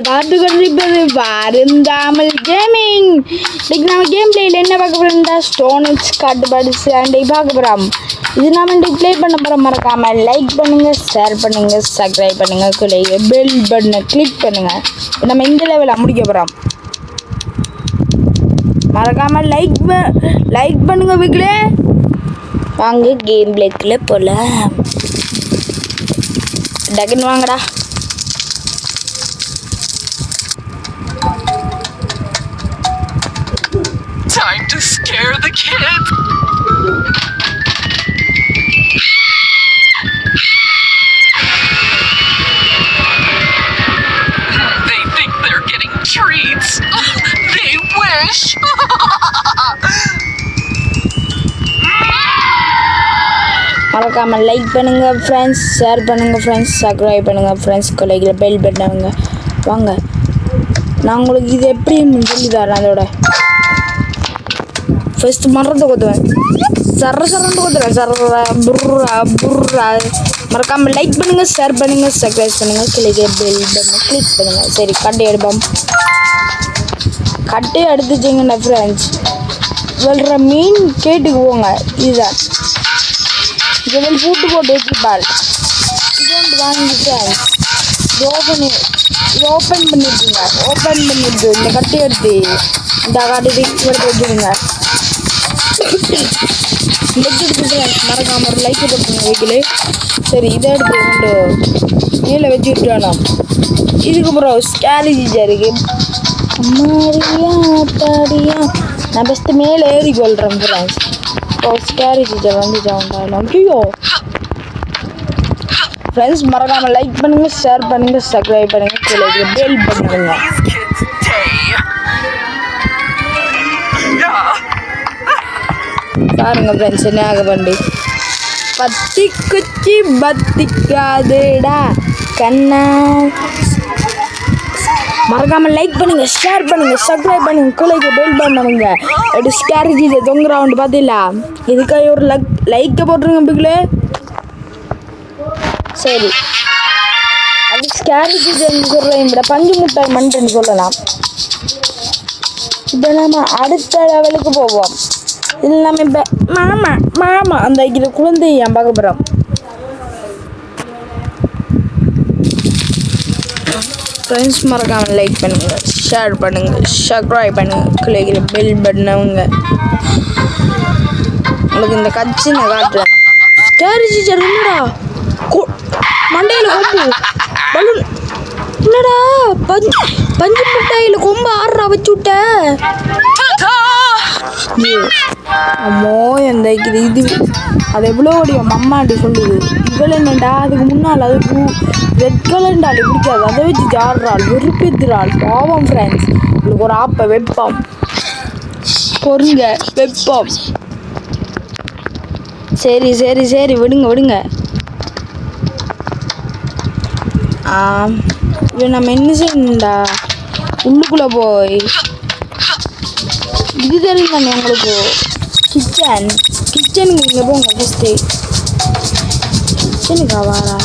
நீங்கள் பார்த்து கொண்டிருப்பது வருந்தாமல் கேமிங். இன்னைக்கு நம்ம கேம் பிளேயில் என்ன பார்க்க போகிறோம்டா, ஸ்டோன்ஸ் காட்டுபாடுஸ் அண்டை பார்க்க போகிறோம். இது நம்ம இன்றைக்கு ப்ளே பண்ண போகிறோம். மறக்காமல் லைக் பண்ணுங்கள், ஷேர் பண்ணுங்கள், சப்ஸ்கிரைப் பண்ணுங்கள், குலைய பெல் பட்டனை கிளிக் பண்ணுங்கள். நம்ம இந்த லெவலில் முடிக்க போகிறோம். மறக்காமல் லைக் பண்ணுங்கள் வீக்கிலே. வாங்க கேம் பிளேக்குள்ளே போகலாம். டக்குன்னு வாங்கடா. Time to scare the kids. They think they're getting treats. They wish. மறக்காமல் லைக் பண்ணுங்கள் ஃப்ரெண்ட்ஸ், ஷேர் பண்ணுங்கள் ஃப்ரெண்ட்ஸ், சப்ஸ்கிரைப் பண்ணுங்கள் ஃப்ரெண்ட்ஸ், கொலைகளை பெல் பட்டனுங்க. வாங்க நான் உங்களுக்கு இது எப்படின்னு சொல்லி தரேன். அதோட ஃபர்ஸ்ட் மரத்தை கொத்துவேன், சரண்டு கொத்துவேன், புர்ரா புர்ரா. மறக்காமல் லைக் பண்ணுங்கள், ஷேர் பண்ணுங்கள், சப்ஸ்கிரைப் பண்ணுங்கள், கிளிக்க பெல் பட்டனை கிளிக் பண்ணுங்கள். சரி, கட்டை எடுப்போம். கட்டையை எடுத்துச்சிங்கண்ணா ஃப்ரெண்ட்ஸ். வெல்ற மீன் கேட்டுக்கு போங்க. இதுதான் இதில் பூட்டு போட்டு வச்சுப்பாள். இது ஒன்று வாங்கி ஃப்ரெண்ட்ஸ். இது ஓப்பன் பண்ணிட்டுங்க. ஓப்பன் பண்ணிட்டு இந்த கட்டை எடுத்து இந்த காட்டு எடுத்து வச்சுடுங்க. வச்சுட்டு ஃப்ரெண்ட்ஸ் மறக்காமல் ஒரு லைக் போட்டுருங்க வீட்டில். சரி, இதை எடுத்து கொண்டு மேலே வச்சு விட்டுறணும். இதுக்கப்புறம் ஸ்கேலிஜா இருக்கு. அம்மாரியா பாடியா. நான் ஃபஸ்ட்டு மேலே ஏறி கொள்கிறேன் ஃப்ரெண்ட்ஸ். ஸ்கேரி டீச்சர் வந்து ஜாண்டாலும் ஐயோ ஃப்ரெண்ட்ஸ். மறக்காமல் லைக் பண்ணுங்கள், ஷேர் பண்ணுங்கள், சப்ஸ்கிரைப் பண்ணுங்கள், கீழே பெல் பண்ணுங்க. பாருங்க ஃப்ரெண்ட்ஸ் என்ன ஆக பண்ணி பத்தி குச்சி பத்திக்காதுடா கண்ணா. மறக்காமல் லைக் பண்ணுங்கள், ஷேர் பண்ணுங்கள், சப்ஸ்கிரைப் பண்ணுங்கள், கீழே பெல் பண்ணுங்க. அப்படி ஸ்கேரி தொங்குறாண்டு பார்த்தீங்களா? இதுக்காக ஒரு லைக்கை போட்டுருங்க பிள்ளைகளே. சரி, அது ஸ்கேரி சொல்கிறேன். விட பஞ்சு முட்டாய் மண்ணுன்னு சொல்லலாம். இப்போ நம்ம அடுத்த லெவலுக்கு போவோம். இதில் நம்ம இப்போ மாமா அந்த இது குழந்தையை பார்க்க போகிறோம். ஃப்ரெண்ட்ஸ் மறக்காமல் லைக் பண்ணுங்கள், ஷேர் பண்ணுங்கள், சப்ஸ்கிரைப் பண்ணுங்கள், கிளிக்கிற பெல் பட்டனவங்க. உங்களுக்கு இந்த கட்சி நான் காட்டுறேன். ஸ்கேரி டீச்சர் என்னடா மண்டையில் கொம்பு பலூன் என்னடா பஞ்சு மிட்டாயில் கொம்பு ஆடுறா வச்சு விட்ட. அம்மோ எந்த இது அது எவ்வளோ ஓடியும் அம்மாண்டி சொல்லுது. இவ்வளோ என்னண்டா அதுக்கு முன்னால் அதுக்கு ரெட் கலர்ண்டால் பிடிக்காது. அதை வச்சு ஜாடுறாள், வெறுப்பேத்துறாள். பாவம் ஃப்ரெண்ட்ஸ். உங்களுக்கு ஒரு ஆப்பை வைப்போம், பொருங்க வைப்போம். சரி சரி சரி விடுங்க. இது நம்ம என்ன செய்யணும்டா, உள்ளுக்குள்ளே போய் இது தெரியும் தானே உங்களுக்கு. கிச்சனுக்கு இங்கே போங்க ஃபஸ்ட்டு. கிச்சனுக்கா வாரா?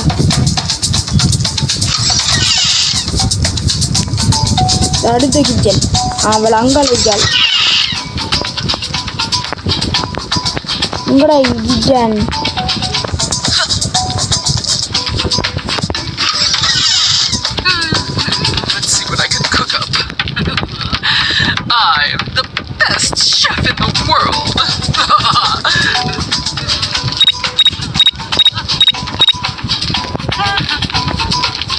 அடுத்த கிச்சன் அவள் அங்கால் வைக்காள். இங்கடா kitchen. Let's see what I can cook up. I'm the best chef in the world.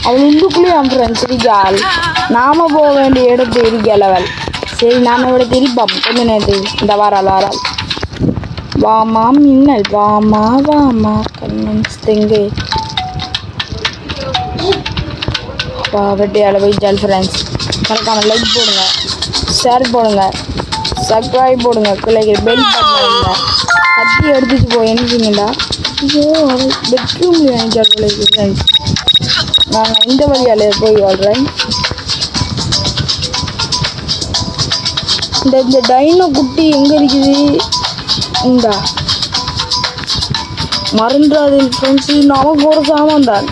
அவள் உள்ளுக்குள்ளேயும் ஃப்ரெண்ட்ஸ் இருக்காள். நாம போக வேண்டிய இடத்து இருக்க லெவல். சரி, நாம இவட திருப்போம் கொஞ்ச நேரத்துக்கு. இந்த வாராள் வாமா மின்னல் வாமா கண்ணன் தெங்கு வெட்டியால் போயிட்டாள் ஃப்ரெண்ட்ஸ். மறக்காமல் லைக் போடுங்க, ஷேர் போடுங்க, சப்ஸ்கிரைப் போடுங்க, கிளைக்கு பெல் பண்ணுங்க. கத்தி எடுத்துட்டு போய் என்னச்சிங்கடா. ஐயோ பெட்ரூம்ல நினைச்சாள் பிள்ளைக்கு ஃப்ரெண்ட்ஸ். நான் இந்த வழியால் போய் வாழ்கிறேன். இந்த டைனோ குட்டி எங்கே இருக்குது? இந்தா மறந்துடாது ஃப்ரெண்ட்ஸ். நமக்கு ஒரு சாமான் தான்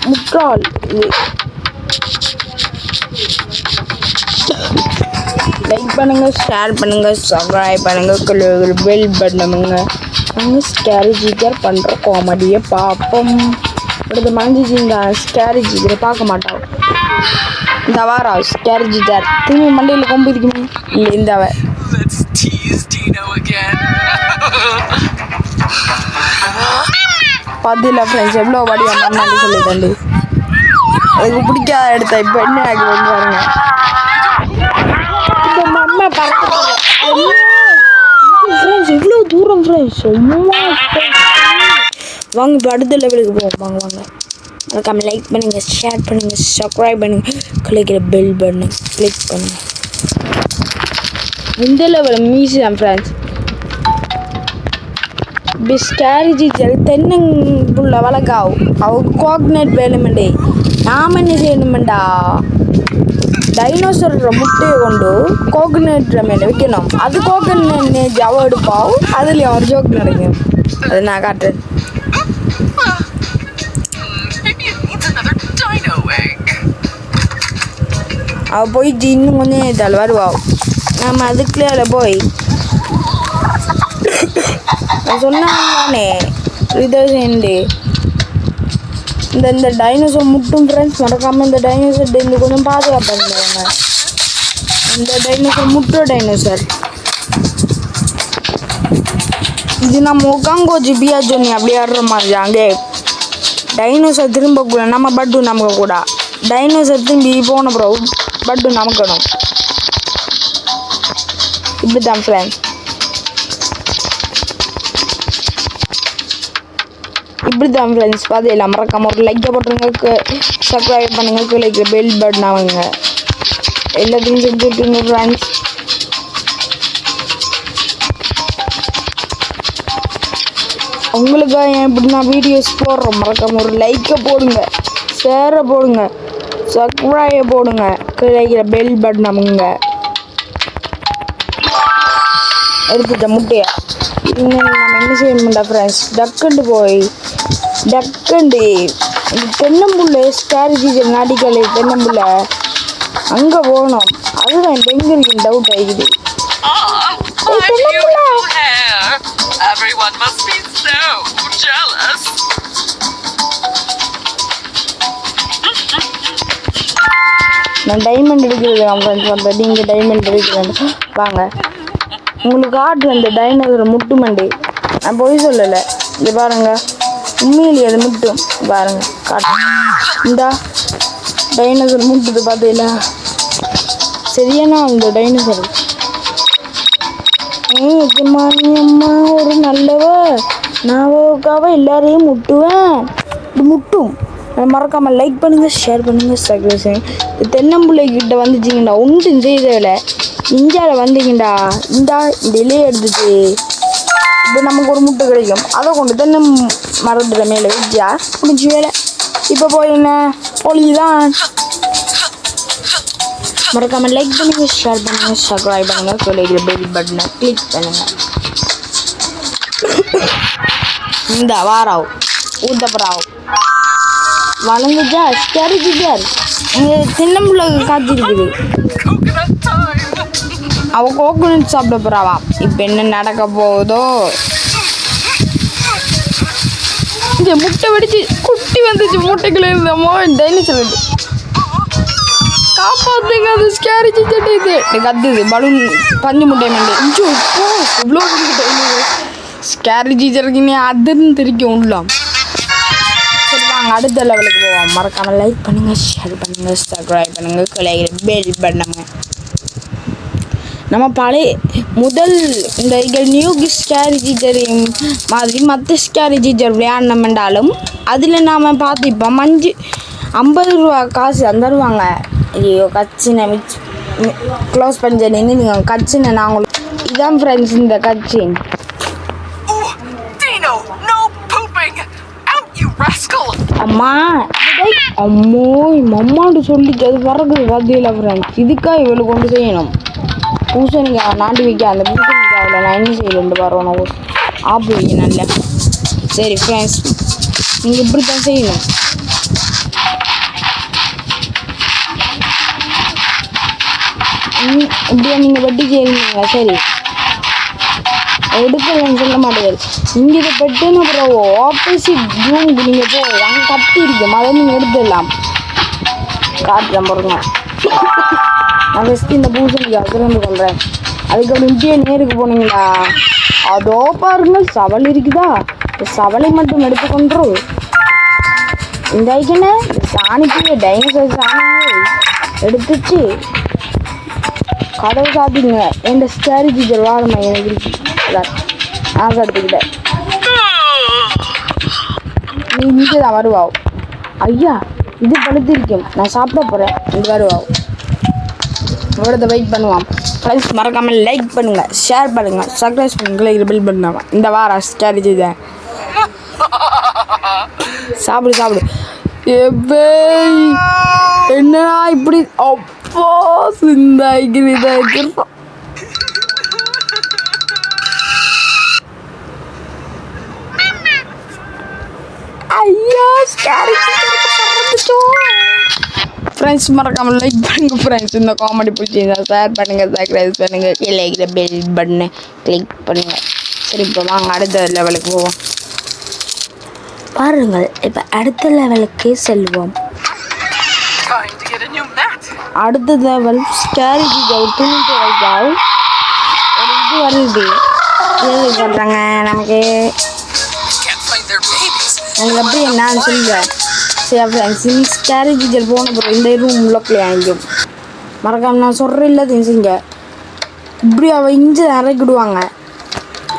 முட்டாள் இது. லைக் பண்ணுங்க, ஷேர் பண்ணுங்க, சப்ஸ்கிரைப் பண்ணுங்க, பெல் பண்ணுங்க. நாங்கள் ஸ்கேரி ஜீக்கர் பண்ணுற காமெடியை பார்ப்போம். அடுத்த மனஞ்சிச்சிங்க ஸ்கேரி ஜீக்கரை பார்க்க மாட்டோம். இந்த வாரா ஸ்கேரி ஜீக்கர் திரும்பி மண்டையில் கொம்பு இருக்குமே இல்லை இந்தவ. Let's tease Dino again. பார்த்தில்ல ஃப்ரெண்ட்ஸ் எவ்வளோ வாடி அம்மான்னு சொல்லிட்டேன். அதுக்கு பிடிக்காத எடுத்த இப்போ என்ன ஆகி வந்து பாருங்க. இப்போ அம்மா பறக்க ஃப்ரெண்ட்ஸ் எவ்வளோ தூரம் ஃப்ரெண்ட்ஸ். வாங்க இப்போ அடுத்த லெவலுக்கு போவோம். வாங்க வாங்க. மறக்காம லைக் பண்ணுங்க, ஷேர் பண்ணுங்க, சப்ஸ்கிரைப் பண்ணுங்க, கிளிக்கிற பெல் பட்டனை கிளிக் பண்ணுங்க. இந்த லெவல் மீசி தான் ஃப்ரெண்ட்ஸ். ஸ்கேரி ஜீக்கர் தென்னங்குள்ள வளர்க்காவும் அவங்க கோகனட் வேணுமெண்டே. நாம் என்ன செய்யணுமெண்டா டைனோசரோட முட்டையை கொண்டு கோகனட் மேலே வைக்கணும். அது கோகனட் ஜவ எடுப்பாவும் அதில் ஒரு ஜோக் நடக்கும். அது நான் காட்டுறேன். Maybe it needs another dino egg. அவள் போயிட்டு இன்னும் கொஞ்சம் இதால் வருவாள். நம்ம அதுக்குள்ளே போய் சொன்னானே இதை சேர்ந்து இந்த டைனோசர் முட்டும் ஃப்ரெண்ட்ஸ். மறக்காமல் இந்த டைனோசர் இந்த கொஞ்சம் பாதுகாப்பு பண்ணுவாங்க. இந்த டைனோசர் முட்டுற டைனோசர் இது நம்ம உட்காங்கோச்சு பியா ஜோனி அப்படி ஆடுற மாதிரி. அங்கே டைனோசர் திரும்பக்கூட நம்ம பட்டு நமக்கு கூட டைனோசர் திரும்பி போன அப்புறம் பட்டு நமக்கணும். இப்படி தான் ஃப்ரெண்ட்ஸ். இப்படி தான் ஃப்ரெண்ட்ஸ். பார்த்து மறக்காம ஒரு லைக்கை போட்டுருங்க, சப்ஸ்கிரைப் பண்ணுங்க, கிளிக்கிற பெல் பட்டன் அவங்க எல்லாத்தையும் செஞ்சு விட்டுருங்க ஃப்ரெண்ட்ஸ். உங்களுக்காக இப்படி நான் வீடியோஸ் போடுறோம். மறக்காம ஒரு லைக்கை போடுங்க, ஷேரை போடுங்க, சப்ஸ்கிரைபை போடுங்க, கிளிக்கிற பெல் பட்டன் அவங்க எடுத்துட்ட முட்டையா. நம்ம என்ன செய்யணும்டா ஃப்ரெண்ட்ஸ், டக்குண்டு தென்னம்புள்ள ஸ்கேரி ஜீக்கர் நாட்டிக்கலை தென்னம்புள்ள அங்கே போகணும். அதுதான் எங்கே இருக்குன்னு டவுட் ஆகிக்குது. My beautiful hair. Everyone must be so jealous. நான் டைமண்ட் எடுக்கிறது என் ஃப்ரெண்ட்ஸ் வந்து நீங்கள் டைமண்ட் எடுக்கிறேன்னு வாங்க. உங்களுக்கு காட்டுறேன் இந்த டைனோசரை முட்டு மண்டி. நான் போய் சொல்லலை. இங்கே பாருங்க உண்மையிலேயே அது முட்டும் பாருங்க காட்டுறேன். இந்தா டைனோசர் முட்டுது பார்த்தீங்களா. சரியானா இந்த டைனோசர் அம்மா ஒரு நல்லவ நாவுக்காக எல்லாரையும் முட்டுவேன். இது முட்டும். மறக்காமல் லைக் பண்ணுங்கள், ஷேர் பண்ணுங்கள், சப்ஸ்கிரைப் பண்ணுங்கள். தென்னம்பிள்ளைக்கிட்ட வந்துச்சிங்கடா ஒன்றும் செய்தவில்லை. இந்தியாவில் வந்தீங்கடா இந்த இலையை எடுத்துட்டு இப்போ நமக்கு ஒரு முட்டை கிடைக்கும். அதை கொண்டு தென்னை மரத்தில் மேலே வச்சா முடிஞ்சு வேலை. இப்போ போய் என்ன பொலிதான். மறக்காமல் லைக் பண்ணுங்கள், ஷேர் பண்ணுங்கள், சப்ஸ்கிரைப் பண்ணுங்கள், கிளிக்கிற பெல் பட்டனை கிளிக் பண்ணுங்கள். இந்த வாராவ் ஊத்தப்பராவ் வளர்ந்துச்சா ஸ்கேரி ஜீக்கர் இங்கே தென்னம்புள்ள காத்திருக்குது. அவள் கோகனட் சாப்பிட போகிறாவா. இப்போ என்ன நடக்க போகுதோ. இந்த முட்டை வெடிச்சு குட்டி வந்துச்சு. முட்டைக்குள்ளே இருந்தமோ டைனோசர் வந்து காப்பாற்றுங்க. அது ஸ்கேரி ஜீக்கர் இது கத்துது பலூன் பஞ்சு முட்டை மண்டே இவ்வளோ ஸ்கேரி ஜீக்கருக்கு அதுன்னு திருக்கி உண்டலாம். சரி வாங்க அடுத்த லெவலுக்கு போவோம். மறக்காமல் லைக் பண்ணுங்கள், ஷேர் பண்ணுங்கள், சப்ஸ்கிரைப் பண்ணுங்கள், கிளிக்கிற பெல் பண்ணுங்க. நம்ம பழைய முதல் இந்த நியூ ஸ்கேரி ஜீக்கர் மாதிரி மற்ற ஸ்கேரி ஜீக்கர் விளையாடணுமென்றாலும் அதில் நாம் பார்த்துப்போம் 50 ரூபா காசு தருவாங்க. ஐயோ கச்சினை க்ளோஸ் பண்ணி நின்று கச்சினை நாங்கள் இதான் ஃப்ரெண்ட்ஸ் இந்த கச்சின். அம்மா அம்மோ அம்மாண்டு சொல்லிட்டு அது பறக்குது பார்த்தியில ஃப்ரெண்ட்ஸ். இதுக்காக இவ்வளோ கொண்டு செய்யணும். பூசணிக்காய் நாட்டி வைக்க அந்த பூசணிக்காயில் நான் என்ன செய்யலண்டு வரணும் ஆப்பு வைக்க நல்ல. சரி ஃப்ரெண்ட்ஸ் நீங்கள் இப்படி தான் செய்யணும். இப்படியா நீங்கள் வெட்டி செய்வீங்களா? சரி எடுக்கலன்னு சொல்ல மாட்டேன். இங்கே இதை பெட்டுன்னு அப்புறம் ஆப்போசிட் ரூமுக்கு நீங்கள் போய் அங்கே கட்டி இருக்கும், அதை நீங்கள் எடுத்துடலாம். காட்டுறேன் பாருங்க. நான் ஃபஸ்ட்டு இந்த பூசணிக்காய் திறந்து கொள்கிறேன். அதுக்கப்புறம் இப்படியே நேருக்கு போனீங்களா, அதோ பாருங்க சவல் இருக்குதா. இந்த சவலை மட்டும் எடுத்துக்கொண்டு இந்த ஐக்கனை சாணிக்கு டைனோசர் சாணியை எடுத்துச்சு கதவை சாத்திடுங்க. என் ஸ்டாரி டீச்சர் வாரமா எனக்கு இருக்கு நான் எடுத்துக்கிட்டேன். நீ இங்கே தான் வருவா. ஐயா இது படுத்திருக்கும், நான் சாப்பிட போகிறேன். இது வருவா. இவ்வளோத வெயிட் பண்ணுவான். ஃப்ரெண்ட்ஸ் மறக்காமல் லைக் பண்ணுங்கள், ஷேர் பண்ணுங்கள், சப்ஸ்கிரைப் பண்ணுங்கள், பில் பண்ணுவாங்க. இந்த வாரம் ஸ்ட்ராட்டஜி தான். சாப்பிடு சாப்பிடு. எப்பே என்னடா இப்படி அப்போ சிந்தாய்க்கு ஐயா ஃப்ரெண்ட்ஸ் மறக்காமல் லைக் பண்ணுங்கள். ஃப்ரெண்ட்ஸ் இந்த காமெடி பிடிச்சிருந்தா ஷேர் பண்ணுங்கள், சப்ஸ்கிரைப் பண்ணுங்கள், கீழே இருக்கிற பெல் பட்டனை கிளிக் பண்ணுங்கள். சரி இப்போ வாங்க அடுத்த லெவலுக்கு போவோம். பாருங்கள் இப்போ அடுத்த லெவலுக்கு செல்வோம். அடுத்த லெவல் ஸ்கேரி துணி துவைக்கால் ஒரு இது வருது. ஏழு பண்ணுறாங்க நமக்கு அவங்க எப்படி என்னான்னு சொல்லுவேன். சரி ஃப்ரெண்ட்ஸ் ஸ்கேரி டீச்சர் போன பிறகு இந்த ரூம் உள்ளே ஆகிடும். மறக்காம நான் சொல்கிறேன் இல்லை தெரிஞ்சுங்க. இப்படி அவள் இஞ்சி இறக்கிடுவாங்க.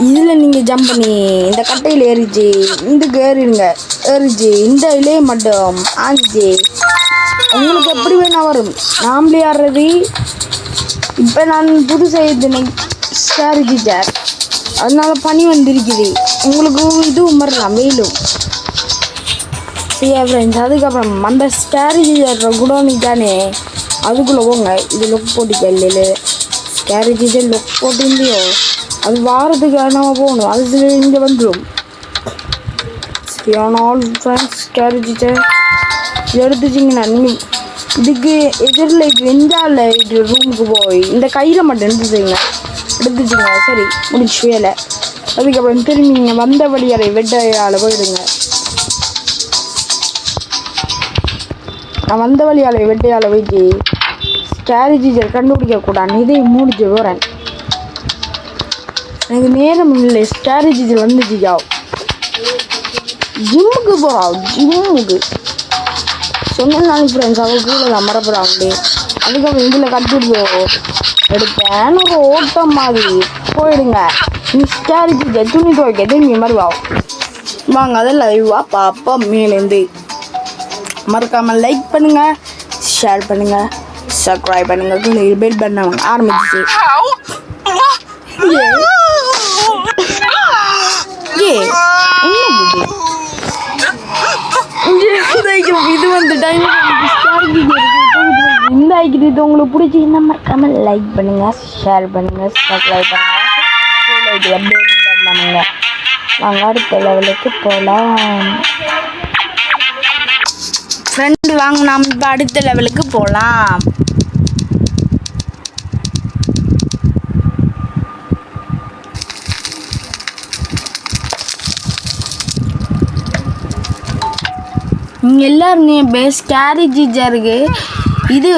இதில் நீங்கள் ஜம்ப் பண்ணி இந்த கட்டையில் ஏறிச்சு இதுக்கு ஏறிடுங்க. ஏறிச்சு இந்த இலையை மட்டும் ஆஞ்சிச்சு உங்களுக்கு எப்படி வேணால் வரும். நாமளே ஆடுறது இப்போ நான் புதுசாக இது ஸ்கேரி டீச்சர் அதனால பனி வந்துருக்குது. உங்களுக்கு இதுவும் வரலாம் வெயிலும். சரியா ஃப்ரெண்ட்ஸ் அதுக்கப்புறம் அந்த ஸ்கேரி டீச்சர் குடோனி தானே அதுக்குள்ளே போங்க. இது லொக் போட்டிக்க இல்லை ஸ்கேரி டீச்சர் லொக் போட்டிருந்தியோ அது வாரத்துக்கு நம்ம போகணும். அது சில இங்கே வந்துடும். சரியானால் ஃப்ரெண்ட்ஸ் ஸ்கேரி டீச்சர் எடுத்துச்சிங்கன்னா நீங்கள் இதுக்கு எதிரில் இது வெஞ்சால இது ரூமுக்கு போய் இந்த கையில் மட்டும் எடுத்துச்சிங்க. சரி முடிச்சு வேலை. அதுக்கப்புறம் திரும்பி நீங்கள் வந்த வழியால் வெட்டையால் போயிடுங்க. நான் வந்த வழியால் வெட்டையால் போயிட்டு ஸ்கேரி டீச்சர் கண்டுபிடிக்கக்கூடாது இதை முடிச்சு போகிறேன். எனக்கு நேரம் இல்லை. ஸ்கேரி டீச்சர் வந்துச்சுக்கா ஜிம்முக்கு போகிறா. ஜிம்முக்கு சொன்னாலும் ஃப்ரெண்ட்ஸ் அவள் கூட நான் மறப்புறாங்களே. அதுக்கப்புறம் இதில் கட்டிட்டு எடுப்பேன் ஒரு ஓட்டம் மாதிரி போயிடுங்க. நீ ஸ்கேரி டீச்சர் துணி துவைக்க திரும்பி மறுவா வாங்க. அதெல்லாம் லைவா பாப்பா மேலேருந்து. மறக்காமல் லைக் பண்ணுங்கள், ஷேர் பண்ணுங்கள், சப்ஸ்கிரைப் பண்ணுங்கள், பெல் பண்ணவங்க ஆரம்பிச்சு. இது வந்து டைம் இந்த ஐக்கிட்டு இது உங்களுக்கு பிடிச்சிங்கன்னா மறக்காமல் லைக் பண்ணுங்கள், ஷேர் பண்ணுங்கள், சப்ஸ்கிரைப் பண்ணுங்கள், பெல் பண்ணுங்க. வாங்க அடுத்த லெவலுக்கு போகலாம். ஃப்ரெண்டு வாங்க நாம் இப்போ அடுத்த லெவலுக்கு போகலாம். நீங்கள் எல்லாரும் ஸ்கேரி டீச்சருக்கு இது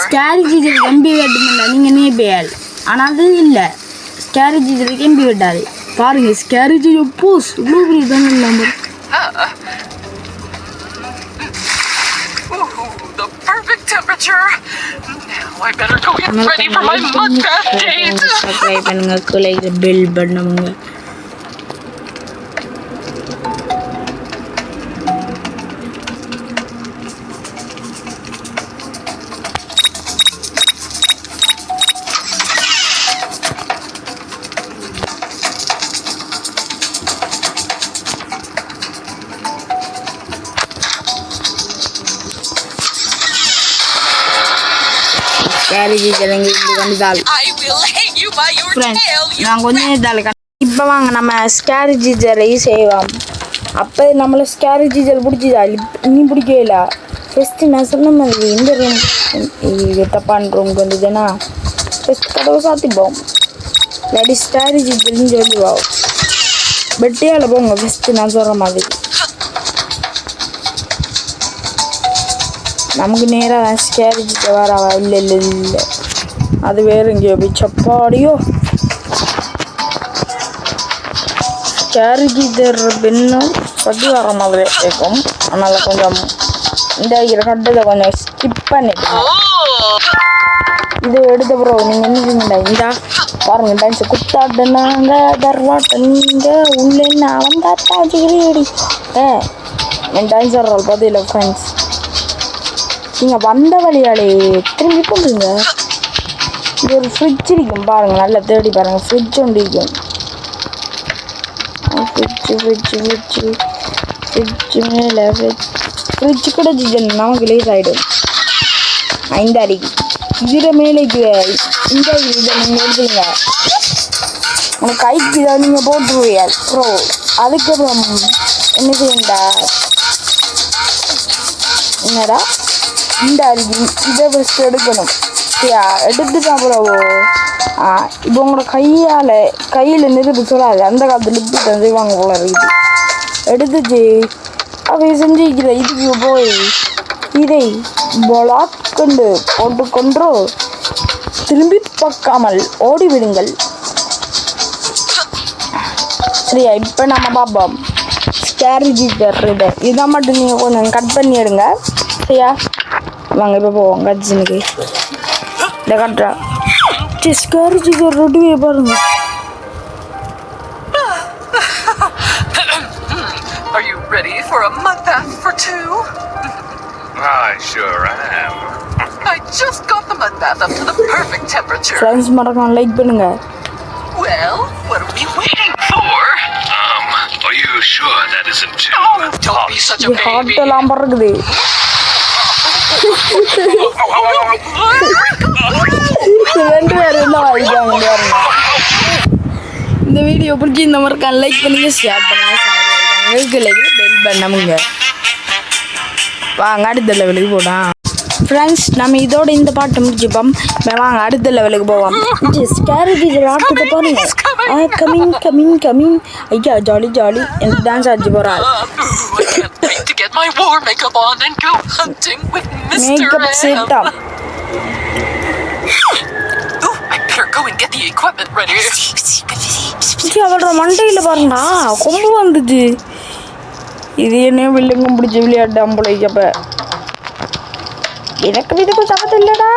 ஸ்கேரி டீச்சருக்கு எம்பி வெட்டுமில்ல நீங்கள் நேபேல். ஆனால் அது இல்லை ஸ்கேரி டீச்சருக்கு எம்பி வெட்டாது. பாருங்கள் ஸ்கேரி டீச்சர் பூஸ் இவ்வளோ பெரிய தானே இல்லாமல் the perfect temperature. Now I better go get ready for my mud bath date. Subscribe பண்ணுங்க, கீழே பெல் பண்ணுங்க. இப்போ வாங்க நம்ம ஸ்கேரி டீச்சரை செய்வோம். அப்போ நம்மளை ஸ்கேரி டீச்சர் பிடிச்சிதா? இனி பிடிக்கல ஃபஸ்ட்டு நான் சொன்ன மாதிரி இந்த ரூம் இது தப்பான ரூமுக்கு வந்ததுன்னா ஃபஸ்ட் கதவை சாத்திப்போம். இல்லாட்டி ஸ்ட்ராட்டஜி தெரிஞ்சு வந்து வா பெட்டியால் போங்க ஃபஸ்ட்டு நான் சொல்கிற மாதிரி. நமக்கு நேராக ஸ்ட்ராட்டஜி வராவா? இல்லை இல்லை இல்லை, அது வேறு எங்கேயோ போய் சப்பாடியோ ஸ்ட்ராட்டஜி தர்ற பெண்ணும் பற்றி வர மாதிரி இருக்கும். அதனால் கொஞ்சம் இந்த கட்டத்தை கொஞ்சம் ஸ்கிப் பண்ணிட்டு இது எடுத்த பிறகு நீங்கள் என்ன செய்யுங்கடா இந்தா பாருங்க டான்ஸ் குத்தாடுனாங்க தர்வாட்டங்க உள்ள என்ன அவன் தாத்தா வச்சுக்கிறீடி என் டான்ஸ் ஆடுறாள் பார்த்தில்ல ஃப்ரெண்ட்ஸ். நீங்கள் வந்த வழியாலே திரும்பி கொண்டுங்க. இது ஒரு ஃப்ரிட்ஜ் இருக்கும் பாருங்கள், நல்லா தேடி பாருங்கள். ஃப்ரிட்ஜ் ஒன்று இருக்கும். ஃப்ரிட்ஜு மேலே ஃப்ரிட்ஜு கூட நமக்கு லேஸ் ஆகிடும். இந்த அடிக்கு இதில் மேலேக்கு இந்த இதை நீங்கள் எடுத்துங்க. உங்கள் கைக்கு இதை நீங்கள் போட்டுருவீங்க. அப்புறம் அதுக்கப்புறம் என்ன செய்யண்டா என்னடா இந்த அடிக்கு இதை ஃபஸ்ட்டு எடுக்கணும். சரியா? எடுத்துட்டு அப்புறம் இப்போ உங்களோட கையில் நிறுத்து சொல்லாது. அந்த காலத்தில் இப்படி செய்வாங்க போல இருக்குது. எடுத்துச்சு அவை செஞ்சுக்கிற இதுக்கு போய் இதை பிளாக் கொண்டு போட்டுக்கொண்டோ திரும்பி பார்க்காமல் ஓடிவிடுங்கள். சரியா? இப்போ நம்ம பார்ப்போம் ஸ்ட்ராட்டஜி தர்றது. இதை மட்டும் நீங்கள் கொஞ்சம் கட் பண்ணி எடுங்க. சரியா? வாங்க இப்போ போவோம் கட்சினுக்கு. இந்த கட்டுறா ஸ்ட்ராட்டஜி தர்றதுவே பாருங்க. Are you ready for a mud bath for two? I sure am. I just got the mud bath up to the perfect temperature. Friends மறக்காம லைக் பண்ணுங்க. Well, what are we waiting for? Are you sure that isn't too Oh, don't be such a இது baby. Hot எல்லாம் பறக்குது. ரெண்டு பேரும் தான் வாங்கிட்டாங்க பாருங்க. இந்த வீடியோ பிடிச்சி இந்த மாதிரி லைக் பண்ணுங்க, ஷேர் பண்ணுங்க, பெல் பண்ணமுங்க. வாங்க அடுத்த லெவலுக்கு போலாம் ஃப்ரெண்ட்ஸ். நம்ம இதோட இந்த பாட்டு முடிச்சுப்போம். வாங்க அடுத்த லெவலுக்கு போவோம். ஸ்ட்ராட்டஜி ஆட்டத்தை பாருங்க. Coming coming coming. ஐயா ஜாலி ஜாலி எனக்கு டான்ஸ் ஆடிச்சு போகிறாள். I can't wait to get my war makeup on and go hunting with Mr. Makeup M. செட்டாம். Ooh, I better go and get the equipment ready. அவளோட மண்டையில் பாருங்கடா கொம்பு வந்துச்சு. இது என்ன வில்லுங்கும் பிடிச்ச விளையாட்டு அம்பளைக்கப்ப எனக்கு இதுக்கு தகத்து இல்லடா.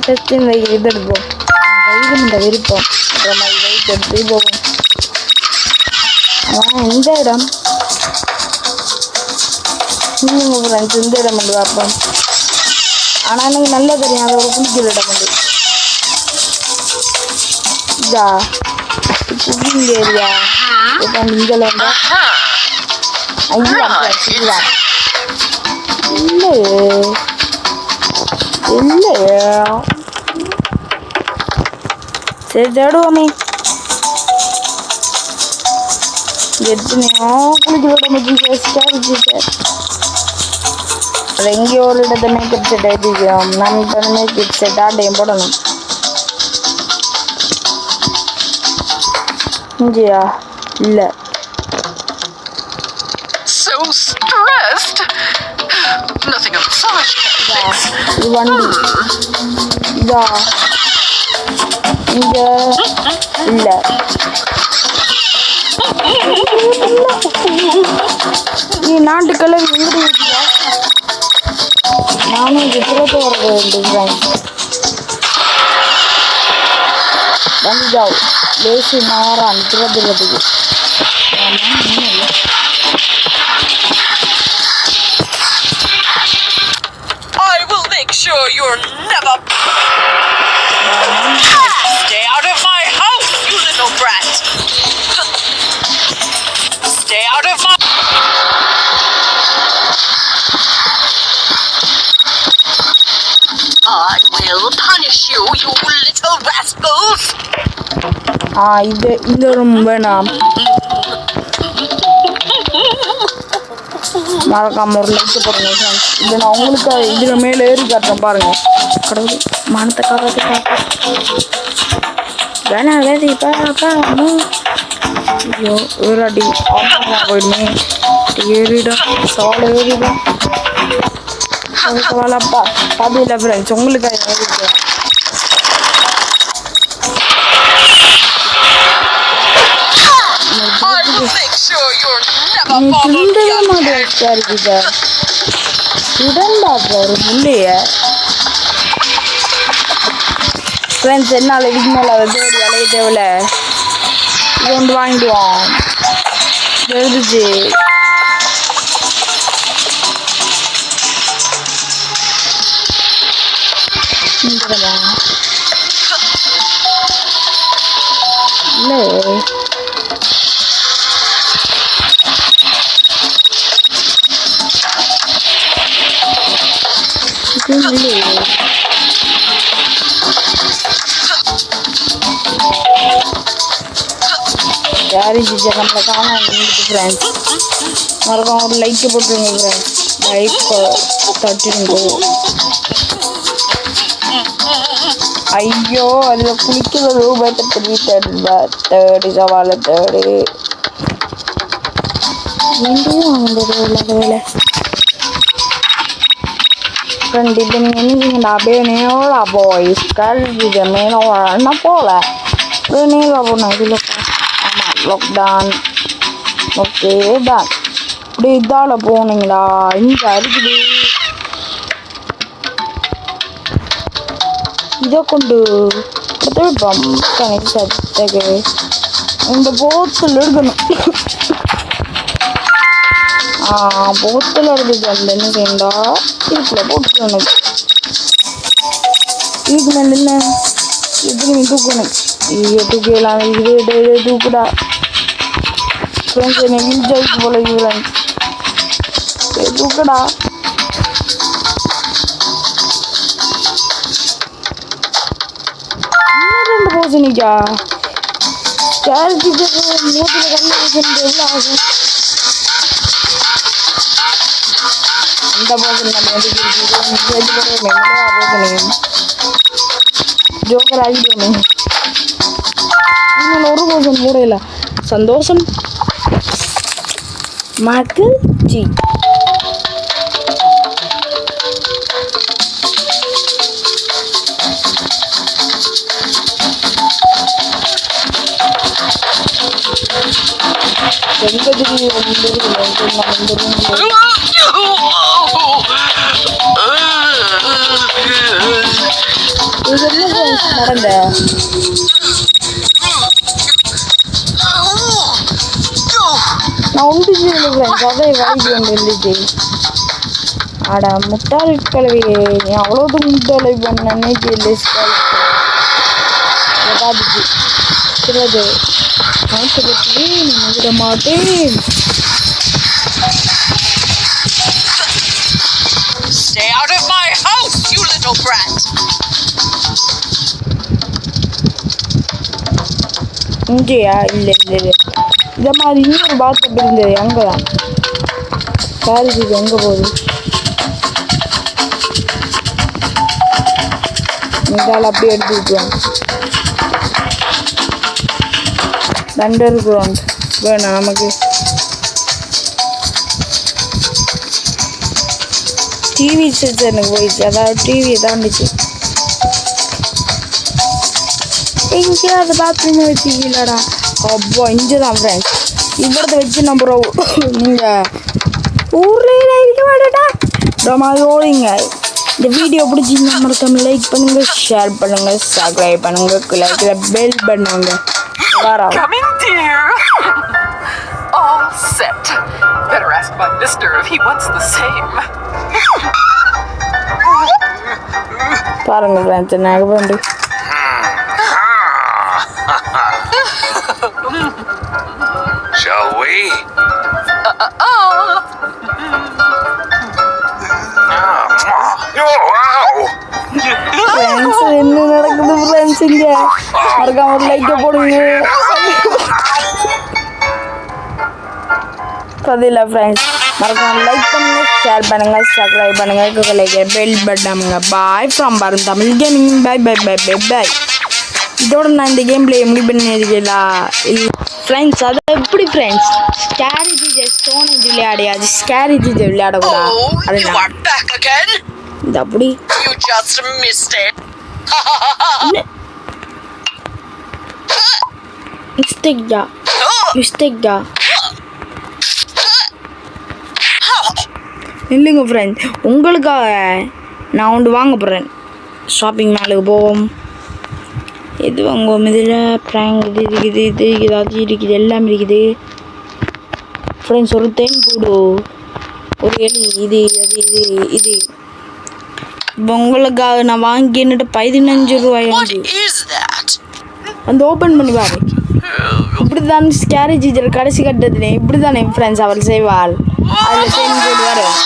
ஃபஸ்ட் இந்த இது எடுப்போம். கைது இந்த விருப்பம் அப்புறமா இதை எடுத்து போவோம். இந்த இடம் ஃப்ரெண்ட்ஸ் இந்த இடம் வந்து பார்ப்போம். ஆனால் எனக்கு நல்லா தெரியும் அதோட குளிக்கிற இடம் வந்து இதா குக்கிங் ஏரியா. இப்போ இங்கே வந்தா ஐயா இல்லை இல்லையே. சரி தேடுவோமே. எத்தனையோ குளிக்க விட முடியும். அது எங்கேயோ ஒரு இடத்த மேக்கப் செட் ஆகிடுவோம். நம்ம இப்போ மேக்கப் செட் ஆட்டையும் போடணும். இங்கேயா? இல்லை. So stressed. Nothing a massage can fix. இது வண்டி இதா இங்க இல்லை. நீ நாட்டுக்கெல்லாம் எங்கடி இருக்கியா? நானும் இது புறத்து வர வேண்டும். வந்து ஜாவ் lazy மாறான் புறத்துறதுக்கு. I will make sure you're never. Stay out of my house, you little brat. Stay out of my. I will punish you, you little rascals. இது இந்த ரூம் வேணாம். மறக்காம ஒரு லைக் போடுங்க ஃப்ரெண்ட்ஸ். இதை நான் உங்களுக்கு இதில் மேலே ஏறி காட்டுறேன் பாருங்க. கடவுள் மனத்தை காப்பாற்றி வேணா வேதி பாப்பா ஐயோ ஏறாடி ஆஃபா போயிடுமே ஏறிடா சவால் ஏறிடா சவாலப்பா அது இல்லை ஃப்ரெண்ட்ஸ் உங்களுக்கு ஏறிட்டு I will make sure you're never followed again. ஒரு புள்ளைய ஃப்ரெண்ட்ஸ் என்னால் இதுக்கு மேலே தேடி அலைய தேவையில்ல இது ஒன்று வாங்கிடுவோம் எழுதுச்சு இல்லை யாரு ஜிஜர் நம்மளை காணாம ஃப்ரெண்ட்ஸ் மறக்காம ஒரு லைக் போட்டுருங்க ஃப்ரெண்ட்ஸ் லைக் தட்டிருங்க ஐயோ அதில் குளிக்கிறது ரூபாய் தேடி சவால தேடி எங்கேயும் வாங்குறது வேலை ஃப்ரெண்ட் இப்போ நீங்கள் என்னீங்கடா அப்படியே நேரா போய் ஸ்கேல்ஜிஜ மேலே போகல அப்படியே நேராக போனேன் இதில் ஆமாம் லாக்டவுன் ஓகே தான் இப்படி இதால் போனீங்களா இங்கே இருக்குது இதை கொண்டு கணக்கு சத்தக்கு இந்த போத்தில் எடுக்கணும் போத்தில் இருக்குது அந்த என்ன செய்யண்டா வீட்டில் போட்டுக்கணும் இதுக்கு மேலே என்ன இதுக்கு நீ தூக்கணும் இது தூக்கலாம் இது தூக்குடா ஃப்ரெண்ட்ஸ் என்னை யூஸ் ஆகிட்டு போல ஃப்ரெண்ட்ஸ் தூக்கடா இன்னும் 2 போசனிக்கா மூட்டில் கண்ணு எவ்வளோ ஆகும் அந்த போசன் நம்ம வந்து ஜோக்கர் ஆகிடுவோமே இன்னும் 1 போசன் கூட இல்லை சந்தோஷம் மகிழ்ச்சி நடந்த நான் ஒன்று கதை வாங்கி ஒன்று இருந்துச்சு ஆடா முட்டாள் கலவையே நீ அவ்வளோது முட்டாளை பண்ணே ஏதாச்சு சிலது நாட்டுப்பற்றி விட மாட்டேன் Stay out of my house, you little brat! இங்கேயா இல்லை இல்லை இல்லை இதை மாதிரி இன்னொரு பாத்ரூம் இருந்தது அங்கே தான் சாரி இது எங்கே போகுது இதால் அப்படியே எடுத்து விட்டுருவோம் தண்டர் கிரவுண்ட் வேணாம் நமக்கு டிவி செட் எனக்கு போயிடுச்சு அதாவது டிவியை தாண்டிச்சு எங்கேயாவது பாத்ரூம் வச்சுக்கலடா அப்போ இங்கே தான் ஃப்ரெண்ட்ஸ் இவ்வளத்தை வச்சு நம்ம நீங்கள் ஊரில் இருக்க மாட்டேடா டொமாதோடிங்க இந்த வீடியோ பிடிச்சிங்கன்னா மறக்காம லைக் பண்ணுங்கள் ஷேர் பண்ணுங்கள் சப்ஸ்கிரைப் பண்ணுங்கள் லைக்கில் பெல் பண்ணுவாங்க வரோம் Coming, dear. All set. Better ask my mister if he wants the same. பாருங்கள் ஃப்ரெண்ட்ஸ் நான் வந்து Shall we? ஃப்ரெண்ட்ஸ் என்ன நடக்குது ஃப்ரெண்ட்ஸ் இங்கே மறக்காம ஒரு லைக்கை போடுங்க பதில ஃப்ரெண்ட்ஸ் மறக்காம லைக் பண்ணுங்க, ஷேர் பண்ணுங்க, சப்ஸ்கிரைப் பண்ணுங்க, பெல் பட்டனுங்க. Bye from Varun Tamil gaming. Bye bye bye bye bye. இதோட நான் இந்த கேம் பிளே முடிவு பண்ணிருக்கீங்களா ஃப்ரெண்ட்ஸ்? அது எப்படி ஃப்ரெண்ட்ஸ் ஸ்கேரி ஜிஜே ஸ்டோனேஜ் விளையாடியாது, ஸ்கேரி ஜிஜே விளையாடக்கூடாது. Oh, அது you are back again? இது அப்படி You just missed it. மிஸ்டேக்கா இல்லைங்க ஃப்ரெண்ட்ஸ், உங்களுக்காக நான் ஒன்று வாங்க போகிறேன். ஷாப்பிங் மாலுக்கு போவோம். எது வாங்குவோம்? இதில் ப்ராங்க் இது இருக்குது, இது ஏதாச்சும் இருக்குது, எல்லாமே இருக்குது ஃப்ரெண்ட்ஸ். ஒரு தேன் கூடு, ஒரு எலி, இது அது இது இது இப்போ உங்களுக்காக நான் வாங்கின்னுட்டு 15 ரூபாய். What is that? வந்து ஓப்பன் பண்ணி பாரு. இப்படி தான் ஸ்கேரி ஜீஜர் கடைசி கட்டத்துல இப்படி தான் என் ஃப்ரெண்ட்ஸ் அவள் செய்வாள். அதில் தேன் கூடு வரும்.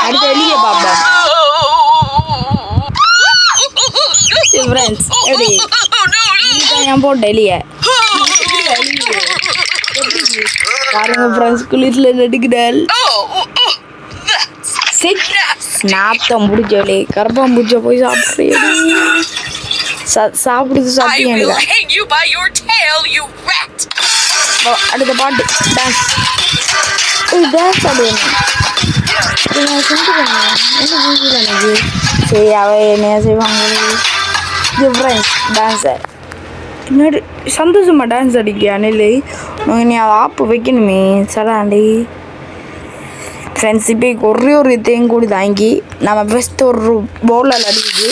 அடுத்த எலியை பார்ப்போம் ஃப்ரெண்ட்ஸ். எப்படி நான் போட்ட எலியை பாருங்க ஃப்ரெண்ட்ஸ், குளிரில் நடுக்கிறாள். நாத்தம் பிடிச்சவளே, கரப்பான் பூச்ச போய் சாப்பிட்றேன். சாப்பிடுது I சாப்பிட்டு will hang you by your tail, you rat! அடுத்த பாட்டு டான்ஸ். டான்ஸ் ஆடுவேன். நான் செஞ்சுருவேன். என்ன செஞ்சுருவேன் எனக்கு? சரி, அவ என்ன செய்வாங்க? இது ஃப்ரெண்ட்ஸ் டான்ஸை என்னோட சந்தோஷமா டான்ஸ் அடிக்க அணில் நீ அதை ஆப்பு வைக்கணுமே சடாண்டி ஃப்ரெண்ட்ஸ். இப்போ ஒரே ஒரு தேன் கூடி தாங்கி நம்ம ஃபஸ்ட்டு ஒரு பவுலில் அடிக்குது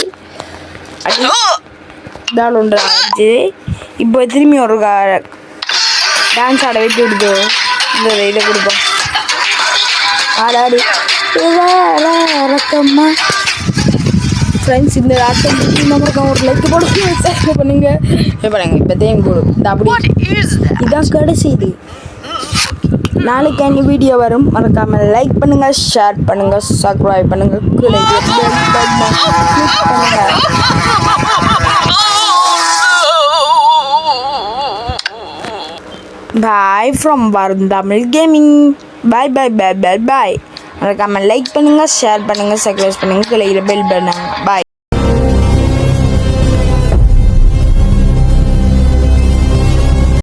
அடி தாள் ஒன்று அடிச்சு. இப்போ திரும்பி ஒரு டான்ஸ் ஆட வைத்து விடுதோ. இந்த இதை கொடுப்போம் ஆடாடி இறக்கம்மா ஃப்ரெண்ட்ஸ். இந்த ஆட்டம் பிடிச்சி நம்மளுக்கு ஒரு லைக் போடுங்க, சப்ஸ்கிரைப் பண்ணுங்க. இப்போ தேன் கூடு இந்த அப்படி What is that? இதான் கடைசி. இது நாளைக்கு அங்கே வீடியோ வரும். மறக்காமல் லைக் பண்ணுங்க, ஷேர் பண்ணுங்க, சப்ஸ்கிரைப் பண்ணுங்க, bye from Varun Tamil gaming. Bye bye bye bye bye. மறக்காமல் லைக் பண்ணுங்க, ஷேர் பண்ணுங்க, சப்ஸ்கிரைப் பண்ணுங்க, பெல் பண்ணுங்க. பாய்.